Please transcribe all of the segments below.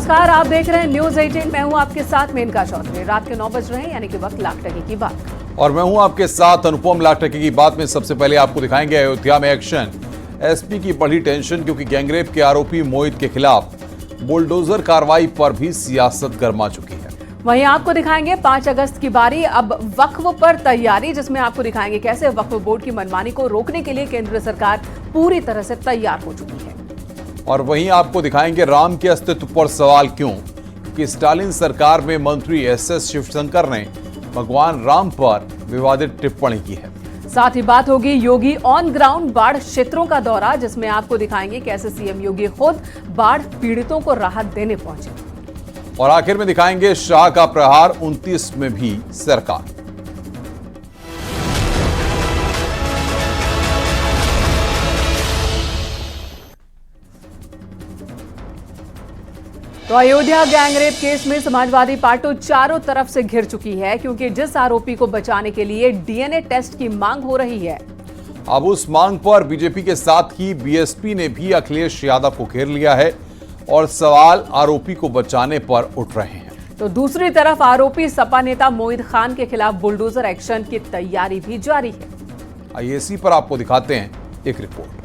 नमस्कार, आप देख रहे हैं न्यूज 18। मैं हूं आपके साथ मेनका चौधरी। रात के 9 बज रहे हैं, यानी कि वक्त लाख टके की बात। और मैं हूं आपके साथ अनुपम। लाख टके की बात में सबसे पहले आपको दिखाएंगे अयोध्या में एक्शन। एसपी की बढ़ी टेंशन क्योंकि गैंगरेप के आरोपी मोहित के खिलाफ बुलडोजर कार्रवाई पर भी सियासत गर्मा चुकी है। वहीं आपको दिखाएंगे 5 अगस्त की बारी, अब वक्फ पर तैयारी, जिसमें आपको दिखाएंगे कैसे वक्फ बोर्ड की मनमानी को रोकने के लिए केंद्र सरकार पूरी तरह से तैयार हो चुकी है। और वहीं आपको दिखाएंगे राम के अस्तित्व पर सवाल क्यों, कि स्टालिन सरकार में मंत्री एसएस शिवशंकर ने भगवान राम पर विवादित टिप्पणी की है। साथ ही बात होगी योगी ऑन ग्राउंड बाढ़ क्षेत्रों का दौरा, जिसमें आपको दिखाएंगे कैसे सीएम योगी खुद बाढ़ पीड़ितों को राहत देने पहुंचे। और आखिर में दिखाएंगे शाह का प्रहार 29 में भी सरकार। तो अयोध्या गैंगरेप केस में समाजवादी पार्टी चारों तरफ से घिर चुकी है, क्योंकि जिस आरोपी को बचाने के लिए डीएनए टेस्ट की मांग हो रही है। अब उस मांग पर बीजेपी के साथ ही बीएसपी ने भी अखिलेश यादव को घेर लिया है और सवाल आरोपी को बचाने पर उठ रहे हैं। तो दूसरी तरफ आरोपी सपा नेता मोहित खान के खिलाफ बुलडोजर एक्शन की तैयारी भी जारी है। आइए इसी पर आपको दिखाते हैं एक रिपोर्ट।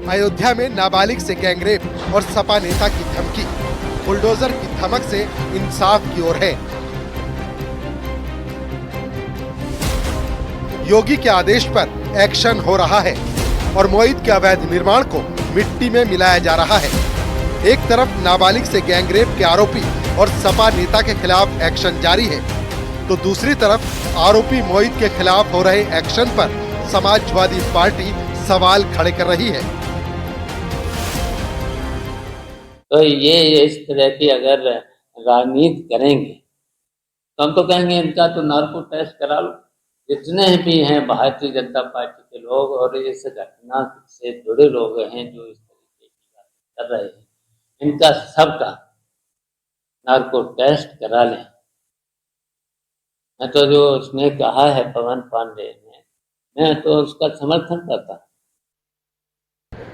अयोध्या में नाबालिग से गैंगरेप और सपा नेता की धमकी, बुलडोजर की धमक से इंसाफ की ओर है। योगी के आदेश पर एक्शन हो रहा है और मोहित के अवैध निर्माण को मिट्टी में मिलाया जा रहा है। एक तरफ नाबालिग से गैंगरेप के आरोपी और सपा नेता के खिलाफ एक्शन जारी है, तो दूसरी तरफ आरोपी मोहित के खिलाफ हो रहे एक्शन पर समाजवादी पार्टी सवाल खड़े कर रही है। तो ये इस तरह की अगर राजनीति करेंगे तो हम तो कहेंगे इनका तो नार्को टेस्ट करा लो। जितने भी हैं भारतीय जनता पार्टी के लोग और इस घटना से जुड़े लोग हैं जो इस तरीके की बात कर रहे हैं, इनका सबका नार्को टेस्ट करा लें। मैं तो जो उसने कहा है पवन पांडे ने, मैं तो उसका समर्थन करता।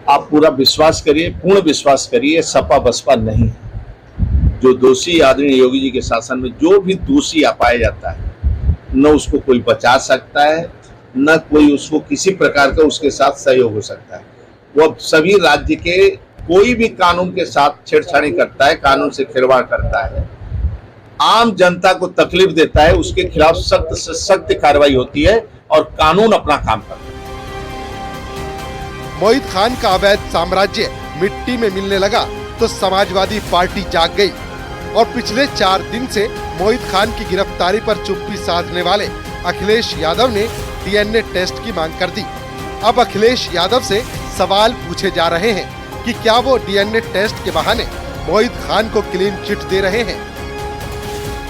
आप पूरा विश्वास करिए, पूर्ण विश्वास करिए, सपा बसपा नहीं है। जो दोषी आदरणीय योगी जी के शासन में जो भी दोषी पाया जाता है, न उसको कोई बचा सकता है, न कोई उसको किसी प्रकार का उसके साथ सहयोग हो सकता है। वो सभी राज्य के कोई भी कानून के साथ छेड़छाड़ी करता है, कानून से खिलवाड़ करता है, आम जनता को तकलीफ देता है, उसके खिलाफ सख्त से सख्त कार्रवाई होती है और कानून अपना काम करता है। मोहित खान का अवैध साम्राज्य मिट्टी में मिलने लगा तो समाजवादी पार्टी जाग गई और पिछले 4 दिन से मोहित खान की गिरफ्तारी पर चुप्पी साधने वाले अखिलेश यादव ने डीएनए टेस्ट की मांग कर दी। अब अखिलेश यादव से सवाल पूछे जा रहे हैं कि क्या वो डीएनए टेस्ट के बहाने मोहित खान को क्लीन चिट दे रहे हैं।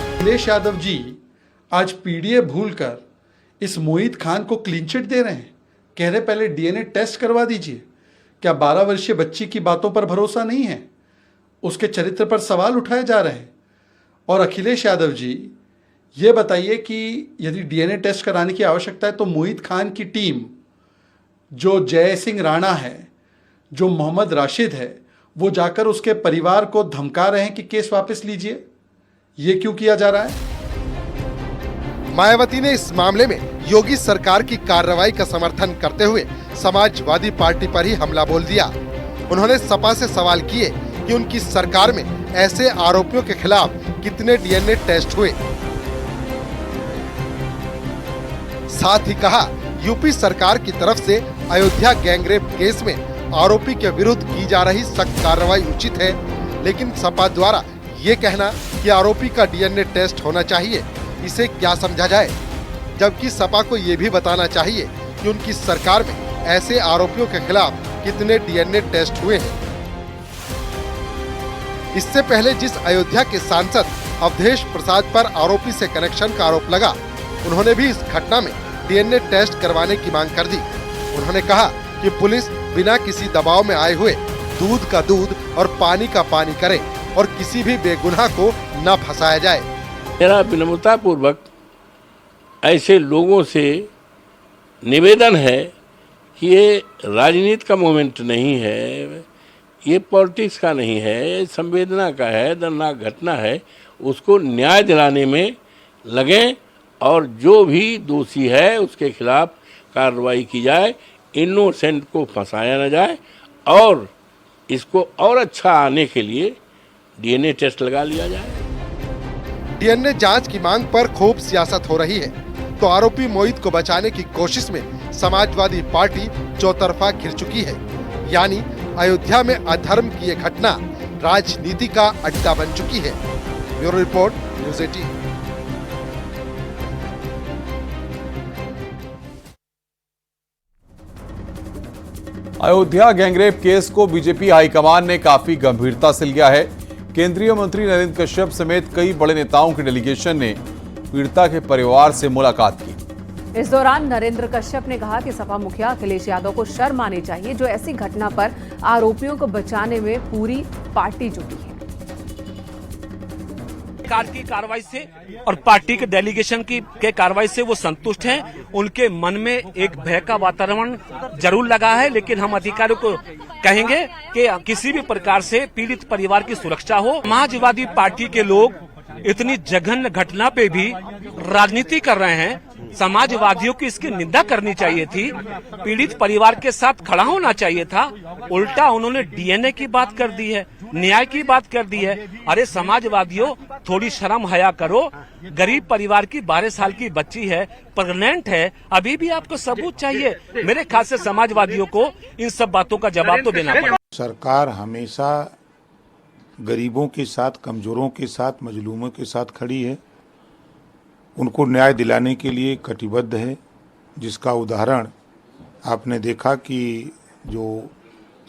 अखिलेश यादव जी आज पीडीए भूलकर इस मोहित खान को क्लीन चिट दे रहे हैं। कह रहे पहले डीएनए टेस्ट करवा दीजिए। क्या 12 वर्षीय बच्ची की बातों पर भरोसा नहीं है? उसके चरित्र पर सवाल उठाए जा रहे हैं। और अखिलेश यादव जी ये बताइए कि यदि डीएनए टेस्ट कराने की आवश्यकता है तो मोहित खान की टीम, जो जय सिंह राणा है, जो मोहम्मद राशिद है, वो जाकर उसके परिवार को धमका रहे हैं कि केस वापस लीजिए। ये क्यों किया जा रहा है? मायावती ने इस मामले में योगी सरकार की कार्रवाई का समर्थन करते हुए समाजवादी पार्टी पर ही हमला बोल दिया। उन्होंने सपा से सवाल किए कि उनकी सरकार में ऐसे आरोपियों के खिलाफ कितने डीएनए टेस्ट हुए। साथ ही कहा, यूपी सरकार की तरफ से अयोध्या गैंगरेप केस में आरोपी के विरुद्ध की जा रही सख्त कार्रवाई उचित है, लेकिन सपा द्वारा ये कहना कि आरोपी का डीएनए टेस्ट होना चाहिए, इसे क्या समझा जाए। जबकि सपा को ये भी बताना चाहिए कि उनकी सरकार में ऐसे आरोपियों के खिलाफ कितने डीएनए टेस्ट हुए हैं। इससे पहले जिस अयोध्या के सांसद अवधेश प्रसाद पर आरोपी से कनेक्शन का आरोप लगा, उन्होंने भी इस घटना में डीएनए टेस्ट करवाने की मांग कर दी। उन्होंने कहा कि पुलिस बिना किसी दबाव में आए हुए दूध का दूध और पानी का पानी करे और किसी भी बेगुनाह को न फंसाया जाए। मेरा विनम्रतापूर्वक ऐसे लोगों से निवेदन है कि ये राजनीति का मोमेंट नहीं है, ये पॉलिटिक्स का नहीं है, ये संवेदना का है, दर्दनाक घटना है। उसको न्याय दिलाने में लगें और जो भी दोषी है उसके खिलाफ कार्रवाई की जाए, इनोसेंट को फंसाया न जाए और इसको और अच्छा आने के लिए डीएनए टेस्ट लगा लिया जाए। डीएनए जांच की मांग पर खूब सियासत हो रही है, तो आरोपी मोहित को बचाने की कोशिश में समाजवादी पार्टी चौतरफा घिर चुकी है। यानी अयोध्या में अधर्म की ये घटना राजनीति का अड्डा बन चुकी है। Bureau report, News 18। Ayodhya gangrape case को बीजेपी हाईकमान ने काफी गंभीरता से लिया है। केंद्रीय मंत्री नरेंद्र कश्यप समेत कई बड़े नेताओं की डेलीगेशन ने पीड़िता के परिवार से मुलाकात की। इस दौरान नरेंद्र कश्यप ने कहा कि सपा मुखिया अखिलेश यादव को शर्म आनी चाहिए, जो ऐसी घटना पर आरोपियों को बचाने में पूरी पार्टी जुटी है। सरकार की कार्रवाई से और पार्टी के डेलीगेशन के कार्रवाई से वो संतुष्ट हैं। उनके मन में एक भय का वातावरण जरूर लगा है, लेकिन हम अधिकारियों को कहेंगे कि किसी भी प्रकार से पीड़ित परिवार की सुरक्षा हो। समाजवादी पार्टी के लोग इतनी जघन्य घटना पे भी राजनीति कर रहे हैं। समाजवादियों की इसकी निंदा करनी चाहिए थी, पीड़ित परिवार के साथ खड़ा होना चाहिए था। उल्टा उन्होंने डीएनए की बात कर दी है, न्याय की बात कर दी है। अरे समाजवादियों, थोड़ी शर्म हया करो। गरीब परिवार की 12 साल की बच्ची है, प्रेग्नेंट है, अभी भी आपको सबूत चाहिए। मेरे ख्याल से समाजवादियों को इन सब बातों का जवाब तो देना पड़ेगा। सरकार हमेशा गरीबों के साथ, कमजोरों के साथ, मजलूमों के साथ खड़ी है, उनको न्याय दिलाने के लिए कटिबद्ध है। जिसका उदाहरण आपने देखा कि जो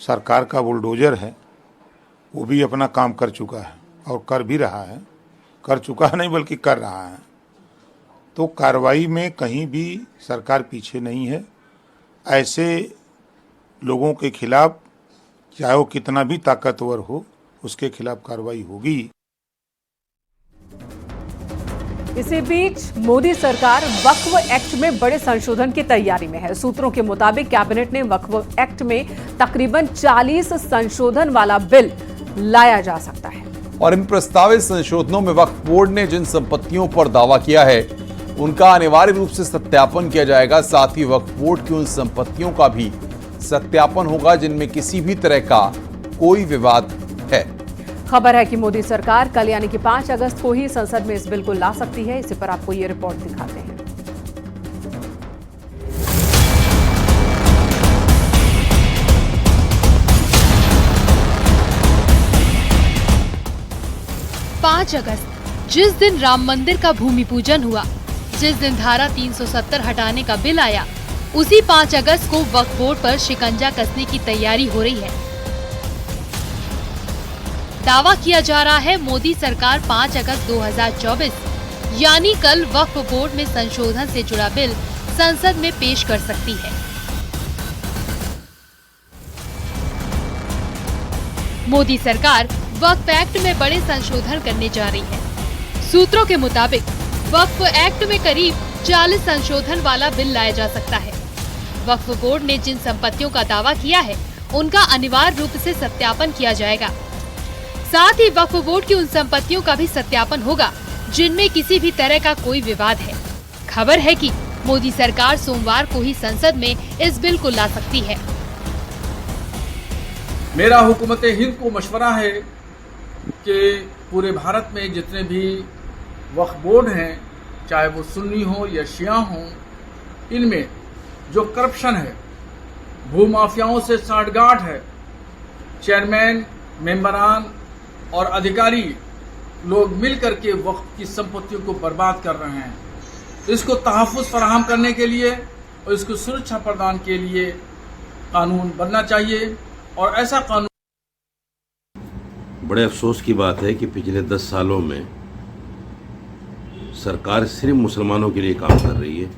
सरकार का बुलडोजर है वो भी अपना काम कर चुका है और कर भी रहा है, कर चुका है नहीं बल्कि कर रहा है। तो कार्रवाई में कहीं भी सरकार पीछे नहीं है। ऐसे लोगों के खिलाफ चाहे वो कितना भी ताकतवर हो, उसके खिलाफ कार्रवाई होगी। इसी बीच मोदी सरकार वक्फ एक्ट में बड़े संशोधन की तैयारी में है। सूत्रों के मुताबिक कैबिनेट ने वक्फ एक्ट में तकरीबन 40 संशोधन वाला बिल लाया जा सकता है। और इन प्रस्तावित संशोधनों में वक्फ बोर्ड ने जिन संपत्तियों पर दावा किया है उनका अनिवार्य रूप से सत्यापन किया जाएगा। साथ ही वक्फ बोर्ड की उन संपत्तियों का भी सत्यापन होगा जिनमें किसी भी तरह का कोई विवाद है। खबर है कि मोदी सरकार कल यानी कि 5 अगस्त को ही संसद में इस बिल को ला सकती है। इसी पर आपको ये रिपोर्ट दिखाते हैं। पाँच अगस्त, जिस दिन राम मंदिर का भूमि पूजन हुआ, जिस दिन धारा 370 हटाने का बिल आया, उसी 5 अगस्त को वक्फ बोर्ड पर शिकंजा कसने की तैयारी हो रही है। दावा किया जा रहा है मोदी सरकार 5 अगस्त 2024 यानी कल वक्फ बोर्ड में संशोधन से जुड़ा बिल संसद में पेश कर सकती है। मोदी सरकार वक्फ एक्ट में बड़े संशोधन करने जा रही है। सूत्रों के मुताबिक वक्फ एक्ट में करीब 40 संशोधन वाला बिल लाया जा सकता है। वक्फ बोर्ड ने जिन संपत्तियों का दावा किया है उनका अनिवार्य रूप से सत्यापन किया जाएगा। साथ ही वक्फ बोर्ड की उन संपत्तियों का भी सत्यापन होगा जिनमें किसी भी तरह का कोई विवाद है। खबर है कि मोदी सरकार सोमवार को ही संसद में इस बिल को ला सकती है। मेरा हुकूमत हिंद को मशवरा है कि पूरे भारत में जितने भी वक्फ बोर्ड हैं, चाहे वो सुन्नी हो या शिया हो, इनमें जो करप्शन है, भूमाफियाओं से साठगांठ है, चेयरमैन, मेंबरान और अधिकारी लोग मिलकर के वक्फ की संपत्तियों को बर्बाद कर रहे हैं। इसको तहफ़्फ़ुज़ फराहम करने के लिए और इसको सुरक्षा प्रदान के लिए कानून बनना चाहिए और ऐसा कानून। बड़े अफसोस की बात है कि पिछले 10 सालों में सरकार सिर्फ मुसलमानों के लिए काम कर रही है।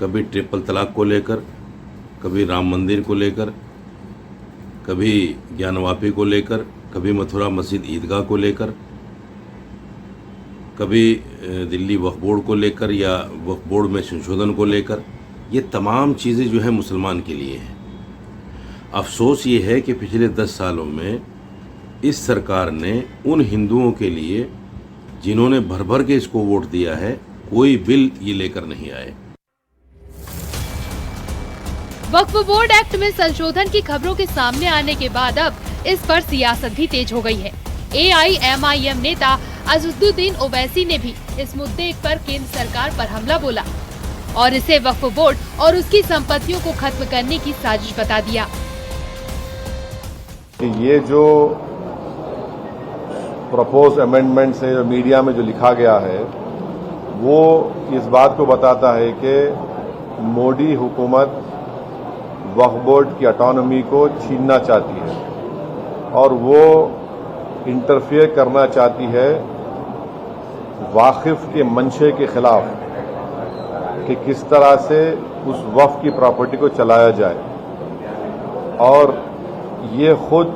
कभी ट्रिपल तलाक को लेकर, कभी राम मंदिर को लेकर, कभी ज्ञानवापी को लेकर, कभी मथुरा मस्जिद ईदगाह को लेकर। कभी दिल्ली वक्फ बोर्ड को लेकर या वक्फ बोर्ड में संशोधन को लेकर, ये तमाम चीज़ें जो है मुसलमान के लिए हैं। अफसोस ये है कि पिछले 10 सालों में इस सरकार ने उन हिंदुओं के लिए जिन्होंने भर भर के इसको वोट दिया है, कोई बिल ये लेकर नहीं आए। वक्फ बोर्ड एक्ट में संशोधन की खबरों के सामने आने के बाद अब इस पर सियासत भी तेज हो गई है। AIMIM नेता अज़दुद्दीन ओवैसी ने भी इस मुद्दे पर केंद्र सरकार पर हमला बोला और इसे वक्फ बोर्ड और उसकी संपत्तियों को खत्म करने की साजिश बता दिया। ये जो प्रपोज अमेंडमेंट से जो मीडिया में जो लिखा गया है वो इस बात को बताता है कि मोदी हुकूमत वक्फ बोर्ड की ऑटोनॉमी को छीनना चाहती है और वो इंटरफेयर करना चाहती है वाकिफ के मंशे के खिलाफ कि किस तरह से उस वक्फ की प्रॉपर्टी को चलाया जाए और ये खुद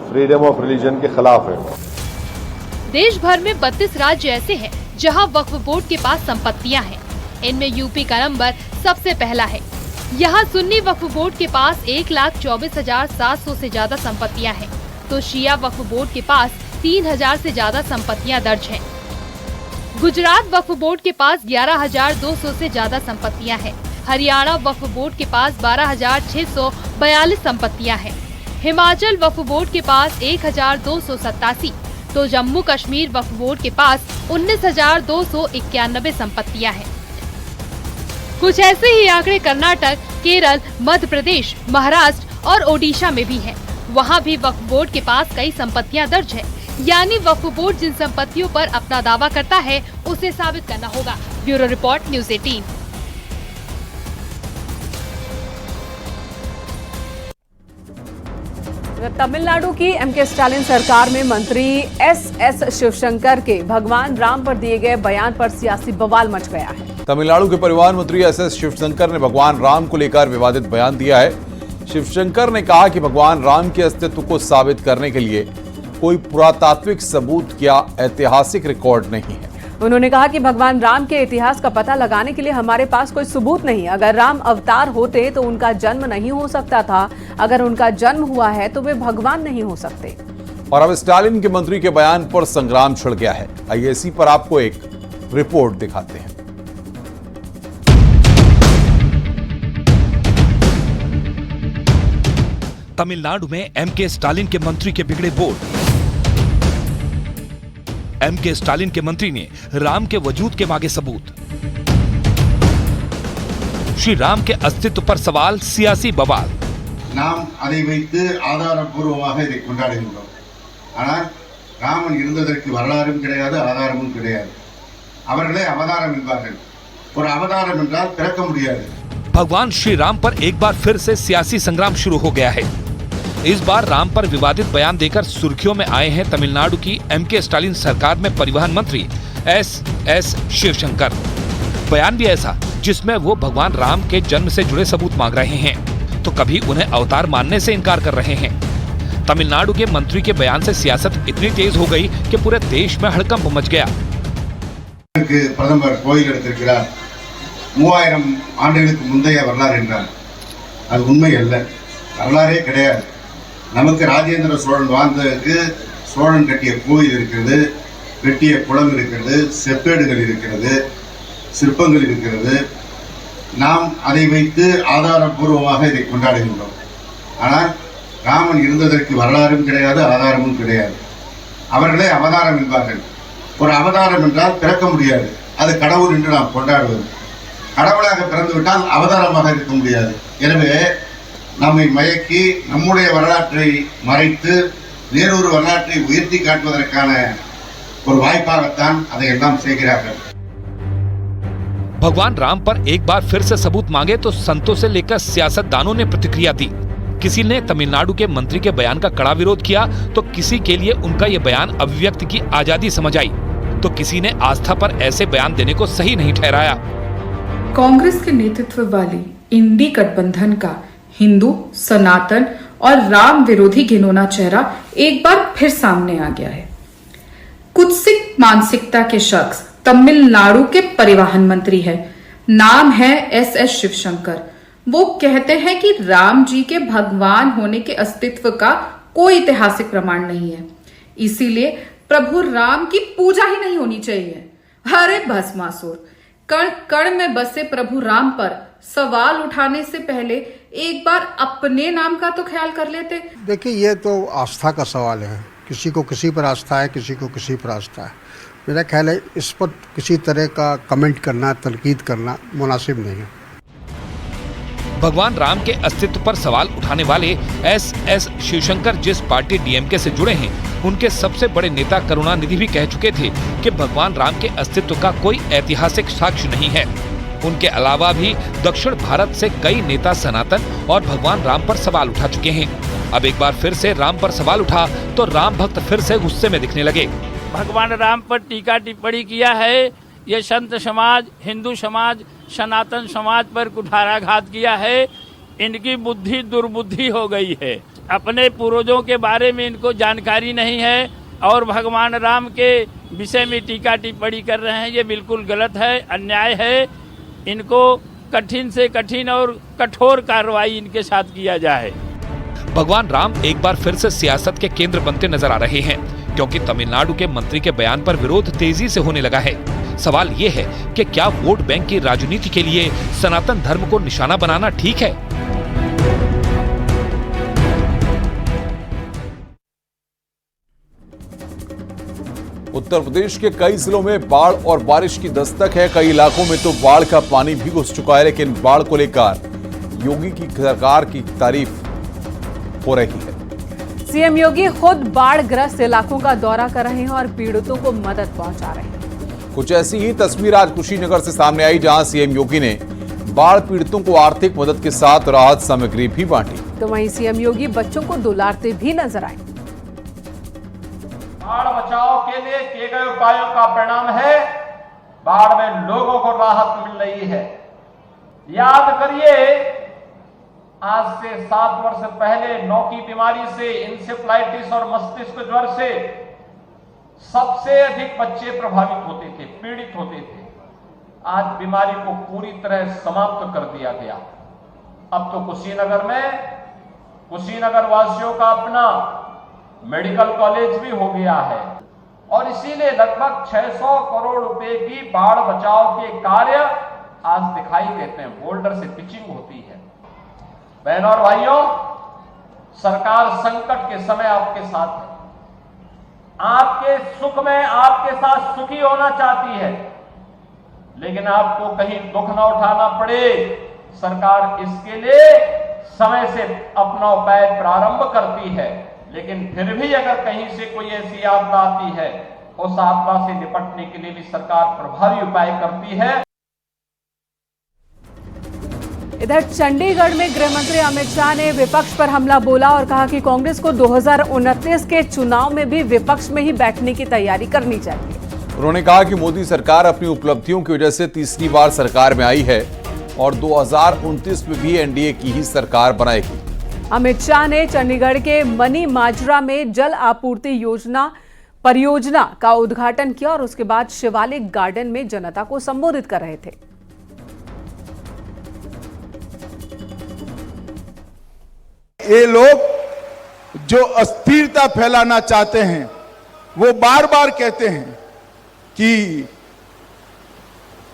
फ्रीडम ऑफ रिलीजन के खिलाफ है। देश भर में 32 राज्य ऐसे हैं जहां वक्फ बोर्ड के पास संपत्तियां हैं। इनमें यूपी का नंबर सबसे पहला है। यहाँ सुन्नी वक्फ बोर्ड के पास 1,24,700 से ज्यादा संपत्तियां हैं, तो शिया वक्फ बोर्ड के पास 3,000 से ज्यादा संपत्तियां दर्ज हैं। गुजरात वक्फ बोर्ड के पास 11,200 से ज्यादा संपत्तियां हैं। हरियाणा वक्फ बोर्ड के पास 12,642 संपत्तियां हैं। हिमाचल वक्फ बोर्ड के पास 1,287, तो जम्मू कश्मीर वक्फ बोर्ड के पास 19,291 संपत्तियां हैं। कुछ ऐसे ही आंकड़े कर्नाटक, केरल, मध्य प्रदेश, महाराष्ट्र और ओडिशा में भी हैं। वहां भी वक्फ बोर्ड के पास कई संपत्तियां दर्ज है। यानी वक्फ बोर्ड जिन संपत्तियों पर अपना दावा करता है उसे साबित करना होगा। Bureau report, News 18। तमिलनाडु की MK स्टालिन सरकार में मंत्री SS शिवशंकर के भगवान राम पर दिए गए बयान पर सियासी बवाल मच गया है। तमिलनाडु के परिवहन मंत्री SS शिवशंकर ने भगवान राम को लेकर विवादित बयान दिया है। शिवशंकर ने कहा कि भगवान राम के अस्तित्व को साबित करने के लिए कोई पुरातात्विक सबूत या ऐतिहासिक रिकॉर्ड नहीं है। उन्होंने कहा कि भगवान राम के इतिहास का पता लगाने के लिए हमारे पास कोई सबूत नहीं। अगर राम अवतार होते तो उनका जन्म नहीं हो सकता था। अगर उनका जन्म हुआ है तो वे भगवान नहीं हो सकते। और अब स्टालिन के मंत्री के बयान पर संग्राम छिड़ गया है। आइए इसी पर आपको एक रिपोर्ट दिखाते हैं। तमिलनाडु में MK स्टालिन के मंत्री के बिगड़े बोर्ड। MK स्टालिन के मंत्री ने राम के वजूद के मांगे सबूत। श्री राम के अस्तित्व पर सवाल, सियासी बवाल। நாம் அதை வைத்து ஆதாரபூர்வமாக இதை கொண்டாடுகின்றோம். ஆனால் ராமன் இருந்ததற்கு வரலாறும் கிடையாது, ஆதாரமும் கிடையாது. அவர்களே அவதாரம் என்பார்கள். ஒரு அவதாரம் என்றால் பிறக்க முடியாது. भगवान श्री राम पर एक बार फिर से सियासी संग्राम शुरू हो गया है। इस बार राम पर विवादित बयान देकर सुर्खियों में आए हैं तमिलनाडु की MK स्टालिन सरकार में परिवहन मंत्री SS शिवशंकर। बयान भी ऐसा जिसमें वो भगवान राम के जन्म से जुड़े सबूत मांग रहे हैं, तो कभी उन्हें अवतार मानने से इनकार कर रहे हैं। तमिलनाडु के मंत्री के बयान से सियासत इतनी तेज हो गई कि पूरे देश में हड़कंप मच गया। பிரதமர் கோயில் எடுத்திருக்கிறார், 3000 ஆண்டுகளுக்கு முந்தைய வரலாறு என்றார். அது உண்மை அல்ல, வரலாறே கிடையாது. நமக்கு ராஜேந்திர சோழன் வாழ்ந்ததற்கு சோழன் கட்டிய கோயில் இருக்கிறது, வெட்டிய குளம் இருக்கிறது, செப்பேடுகள் இருக்கிறது, சிற்பங்கள் இருக்கிறது. நாம் அதை வைத்து ஆதாரபூர்வமாக இதை கொண்டாடுகின்றோம். ஆனால் ராமன் இருந்ததற்கு வரலாறும் கிடையாது, ஆதாரமும் கிடையாது. அவர்களே அவதாரம் என்பார்கள். ஒரு அவதாரம் என்றால் பிறக்க முடியாது, அது கடவுள் என்று நாம் கொண்டாடுவது. கடவுளாக பிறந்துவிட்டால் அவதாரமாக இருக்க முடியாது. எனவே நம்மை மயக்கி நம்முடைய வரலாற்றை மறைத்து வேறொரு வரலாற்றை உயர்த்தி காட்டுவதற்கான ஒரு வாய்ப்பாகத்தான் அதையெல்லாம் செய்கிறார்கள்। भगवान राम पर एक बार फिर से सबूत मांगे तो संतों से लेकर सियासतदानों ने प्रतिक्रिया दी। किसी ने तमिलनाडु के मंत्री के बयान का कड़ा विरोध किया, तो किसी के लिए उनका ये बयान अभिव्यक्ति की आजादी समझ आई, तो किसी ने आस्था पर ऐसे बयान देने को सही नहीं ठहराया। कांग्रेस के नेतृत्व वाली इंडी गठबंधन का हिंदू, सनातन और राम विरोधी घिनौना चेहरा एक बार फिर सामने आ गया है। कुत्सित मानसिकता के शख्स तमिलनाडु के परिवहन मंत्री है। नाम है एस शिवशंकर। वो कहते हैं कि राम जी के भगवान होने के अस्तित्व का कोई ऐतिहासिक प्रमाण नहीं है, इसीलिए प्रभु राम की पूजा ही नहीं होनी चाहिए। अरे भस्मासुर, कण कण में बसे प्रभु राम पर सवाल उठाने से पहले एक बार अपने नाम का तो ख्याल कर लेते। देखिए, ये तो आस्था का सवाल है। किसी को किसी पर आस्था है, किसी को किसी पर आस्था है। मेरा ख्याल है इस पर किसी तरह का कमेंट करना, तनकीद करना मुनासिब नहीं है। भगवान राम के अस्तित्व पर सवाल उठाने वाले एस शिवशंकर जिस पार्टी डीएमके से जुड़े हैं, उनके सबसे बड़े नेता करुणानिधि भी कह चुके थे कि भगवान राम के अस्तित्व का कोई ऐतिहासिक साक्ष्य नहीं है। उनके अलावा भी दक्षिण भारत से कई नेता सनातन और भगवान राम पर सवाल उठा चुके हैं। अब एक बार फिर से राम पर सवाल उठा तो राम भक्त फिर से गुस्से में दिखने लगे। भगवान राम पर टीका टिप्पणी किया है, ये संत समाज, हिंदू समाज, सनातन समाज पर कुठाराघात किया है। इनकी बुद्धि दुर्बुद्धि हो गई है। अपने पूर्वजों के बारे में इनको जानकारी नहीं है और भगवान राम के विषय में टीका टिप्पणी कर रहे हैं। ये बिल्कुल गलत है, अन्याय है। इनको कठिन से कठिन और कठोर कार्रवाई इनके साथ किया जाए। भगवान राम एक बार फिर से सियासत के केंद्र बनते नजर आ रहे हैं, क्योंकि तमिलनाडु के मंत्री के बयान पर विरोध तेजी से होने लगा है। सवाल ये है कि क्या वोट बैंक की राजनीति के लिए सनातन धर्म को निशाना बनाना ठीक है? उत्तर प्रदेश के कई जिलों में बाढ़ और बारिश की दस्तक है। कई इलाकों में तो बाढ़ का पानी भी घुस चुका है, लेकिन बाढ़ को लेकर योगी की सरकार की तारीफ हो रही है। सीएम योगी खुद बाढ़ग्रस्त इलाकों का दौरा कर रहे हैं और पीड़ितों को मदद पहुंचा रहे हैं। कुछ ऐसी ही तस्वीर आज कुशीनगर से सामने आई, जहां सीएम योगी ने बाढ़ पीड़ितों को आर्थिक मदद के साथ राहत सामग्री भी बांटी। तो वहीं सीएम योगी बच्चों को दुलारते भी नजर आए। बाढ़ बचाव के लिए किए गए उपायों का परिणाम है बाढ़ में लोगों को राहत मिल रही है। याद करिए, आज से 7 वर्ष पहले नौ की बीमारी से, इंसेफ्लाइटिस और मस्तिष्क ज्वर से सबसे अधिक बच्चे प्रभावित होते थे, पीड़ित होते थे। आज बीमारी को पूरी तरह समाप्त कर दिया गया। अब तो कुशीनगर में कुशीनगर वासियों का अपना मेडिकल कॉलेज भी हो गया है और इसीलिए लगभग 600 करोड़ रुपए की बाढ़ बचाव के कार्य आज दिखाई देते हैं। बोल्डर से पिचिंग होती है। बहनों और भाइयों, सरकार संकट के समय आपके साथ है। आपके सुख में आपके साथ सुखी होना चाहती है, लेकिन आपको कहीं दुख न उठाना पड़े, सरकार इसके लिए समय से अपना उपाय प्रारंभ करती है। लेकिन फिर भी अगर कहीं से कोई ऐसी आपदा आती है, उस आपदा से निपटने के लिए भी सरकार प्रभावी उपाय करती है। इधर चंडीगढ़ में गृह मंत्री अमित शाह ने विपक्ष पर हमला बोला और कहा कि कांग्रेस को 2029 के चुनाव में भी विपक्ष में ही बैठने की तैयारी करनी चाहिए। उन्होंने कहा कि मोदी सरकार अपनी उपलब्धियों की वजह से तीसरी बार सरकार में आई है और 2029 में भी एनडीए की ही सरकार बनाएगी। अमित शाह ने चंडीगढ़ के मनी माजरा में जल आपूर्ति परियोजना का उद्घाटन किया और उसके बाद शिवालिक गार्डन में जनता को संबोधित कर रहे थे। ये लोग जो अस्थिरता फैलाना चाहते हैं, वो बार बार कहते हैं कि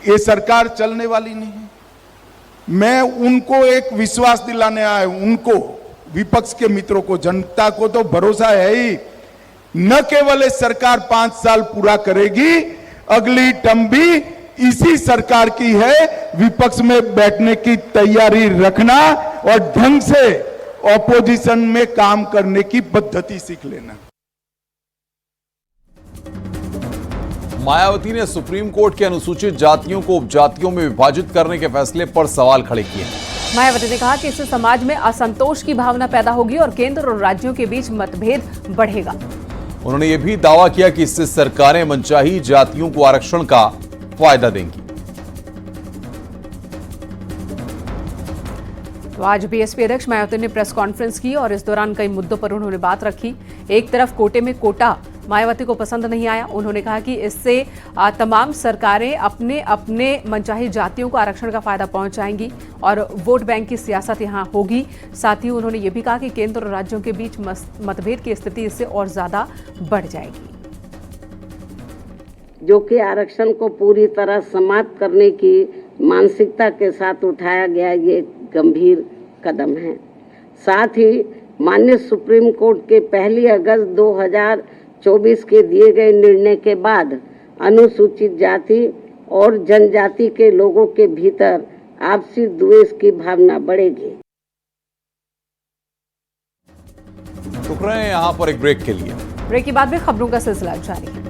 ये सरकार चलने वाली नहीं है। मैं उनको एक विश्वास दिलाने आया हूं, उनको, विपक्ष के मित्रों को, जनता को तो भरोसा है ही। न केवल ये सरकार 5 साल पूरा करेगी, अगली टर्म भी इसी सरकार की है। विपक्ष में बैठने की तैयारी रखना और ढंग से ऑपोजिशन में काम करने की पद्धति सीख लेना। मायावती ने सुप्रीम कोर्ट के अनुसूचित जातियों को उपजातियों में विभाजित करने के फैसले पर सवाल खड़े किए। मायावती ने कहा कि इससे समाज में असंतोष की भावना पैदा होगी और केंद्र और राज्यों के बीच मतभेद बढ़ेगा। उन्होंने यह भी दावा किया कि इससे सरकारें मनचाही जातियों को आरक्षण का फायदा देंगी। तो आज बीएसपी अध्यक्ष मायावती ने प्रेस कॉन्फ्रेंस की और इस दौरान कई मुद्दों पर उन्होंने बात रखी। एक तरफ कोटे में कोटा मायावती को पसंद नहीं आया। उन्होंने कहा कि इससे तमाम सरकारें अपने अपने मनचाही जातियों को आरक्षण का फायदा पहुंचाएंगी और वोट बैंक की सियासत यहां होगी। साथ ही उन्होंने ये भी कहा कि केंद्र और राज्यों के बीच मतभेद की स्थिति इससे और ज्यादा बढ़ जाएगी। जो कि आरक्षण को पूरी तरह समाप्त करने की मानसिकता के साथ उठाया गया ये गंभीर कदम है। साथ ही माननीय सुप्रीम कोर्ट के 1 अगस्त 2024 के दिए गए निर्णय के बाद अनुसूचित जाति और जनजाति के लोगों के भीतर आपसी द्वेष की भावना बढ़ेगी। रुक रहे हैं यहाँ पर एक ब्रेक के लिए। ब्रेक के बाद में खबरों का सिलसिला जारी है।